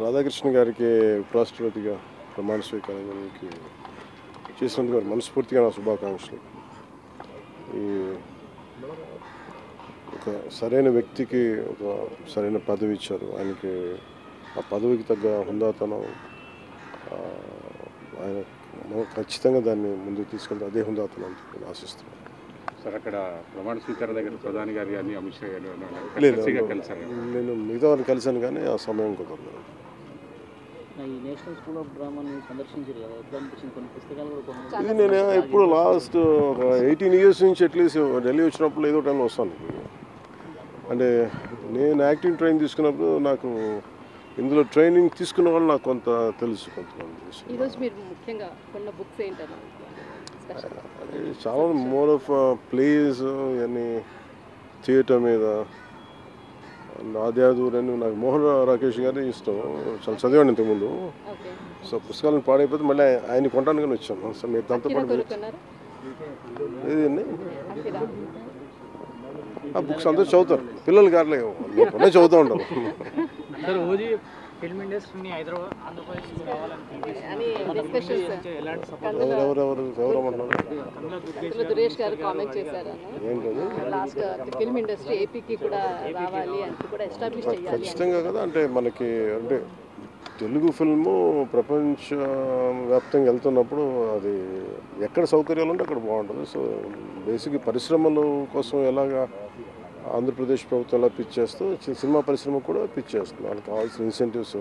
రాధాకృష్ణ గారికి ఉపరాష్ట్రపతిగా ప్రమాణ స్వీకారానికి చేసినందుకు వారికి మనస్ఫూర్తిగా నా శుభాకాంక్షలు. ఈ ఒక సరైన వ్యక్తికి ఒక సరైన పదవి ఇచ్చారు. ఆయనకి ఆ పదవికి తగ్గ హుందాతనం ఆయన ఖచ్చితంగా దాన్ని ముందుకు తీసుకెళ్తే అదే హుందాతనం అని ఆశిస్తున్నాను. సార్, అక్కడ ప్రమాణ స్వీకారం దగ్గర ప్రధాని గారు కానీ అమిత్ షా గారు లేదు, నేను మిగతా వారిని కలిశాను కానీ ఆ సమయం కుదరలేదు. నేషనల్ స్కూల్ ఆఫ్ డ్రామాని సందర్శించారు కదా, ఎట్లా అనిపించింది? కొన్ని పుస్తకాలు కూడా ఇది నేను ఇప్పుడు లాస్ట్ ఒక 18 years నుంచి అట్లీస్ట్ ఢిల్లీ వచ్చినప్పుడు ఏదో టైంలో వస్తాను. అంటే నేను యాక్టింగ్ ట్రైనింగ్ తీసుకున్నప్పుడు నాకు ఇందులో ట్రైనింగ్ తీసుకున్న వాళ్ళు నాకు కొంత తెలుసు. కొంతమంది ఈరోజు మీరు ముఖ్యంగా కొన్న బుక్స్ ఏంటన్నా? చాలా మోర్ ఆఫ్ ప్లేస్ ఇవన్నీ థియేటర్ మీద ఆద్యాదూర్ అని నాకు మోహన్ రాకేష్ గారి ఇష్టం. చాలా చదివాను ఇంతకుముందు. సో పుస్తకాలను పాడైపోతే మళ్ళీ ఆయన కొంటాను కానీ వచ్చాను. సో మీరు దాంతోపాటు ఏదండి ఆ బుక్స్ అందరూ చదువుతారు, పిల్లలు కావట్లేదు, నేను చదువుతూ ఉంటాను. ఫిల్మ్ ఇండస్ట్రీని హైదరాబాద్ ఆంధ్రప్రదేశ్ సురేష్ గారు కామెంట్ చేశారు. లాస్ట్ ఫిల్మ్ ఇండస్ట్రీ ఏపీకి కూడా రావాలి అని కూడా ఎస్టాబ్లిష్ చేయాలి ఖచ్చితంగా కదా. అంటే మనకి అంటే తెలుగు ఫిల్ము ప్రపంచ వ్యాప్తంగా వెళ్తున్నప్పుడు అది ఎక్కడ సౌకర్యాలు ఉంటే అక్కడ బాగుంటుంది. సో బేసిక్గా పరిశ్రమల కోసం ఎలాగా ఆంధ్రప్రదేశ్ ప్రభుత్వం ఎలా పిచ్ చేస్తూ సినిమా పరిశ్రమ కూడా పిచ్ చేస్తుంది. వాళ్ళకి కావాల్సిన ఇన్సెంటివ్స్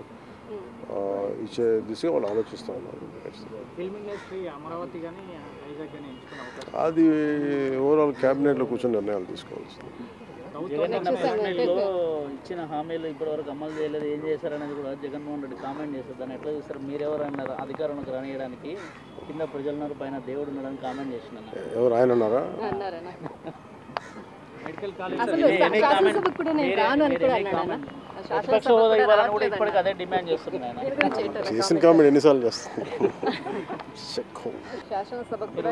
ఇచ్చే దిశగా వాళ్ళు ఆలోచిస్తూ ఉన్నారు. అది ఓవరాల్ క్యాబినెట్లో కూర్చొని నిర్ణయాలు తీసుకోవాల్సింది. ఇచ్చిన హామీలు ఇప్పటివరకు అమలు చేయలేదు, ఏం చేశారనేది కూడా జగన్మోహన్ రెడ్డి కామెంట్ చేస్తారు. దాన్ని ఎట్లా చూస్తారు? మీరెవరు అన్నారు అధికారంలోకి రానియడానికి? కింద ప్రజలున్నారు, పైన దేవుడు ఉన్నాడని కామెంట్ చేసినారు. ఎవరు ఆయన ఉన్నారా? మెడికల్ చేసిన కామెంట్ ఎన్నిసార్లు చేస్తుంది? శాసనసభకు కూడా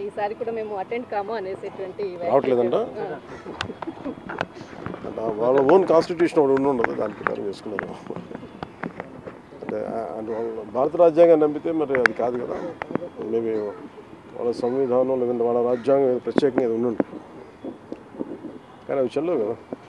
ఈసారి కూడా మేము అటెండ్ కాము అనేసేటువంటి రావట్లేదంట. వాళ్ళ ఓన్ కాన్స్టిట్యూషన్ ఒకటి ఉండదు, దాని ప్రకారం చేసుకున్నారు. అంటే వాళ్ళ భారత రాజ్యాంగాన్ని నమ్మితే మరి అది కాదు కదా. మేబీ వాళ్ళ సంవిధానం లేదంటే వాళ్ళ రాజ్యాంగం ప్రత్యేకంగా ఇది ఉండు, కానీ అవి చెల్లవు కదా.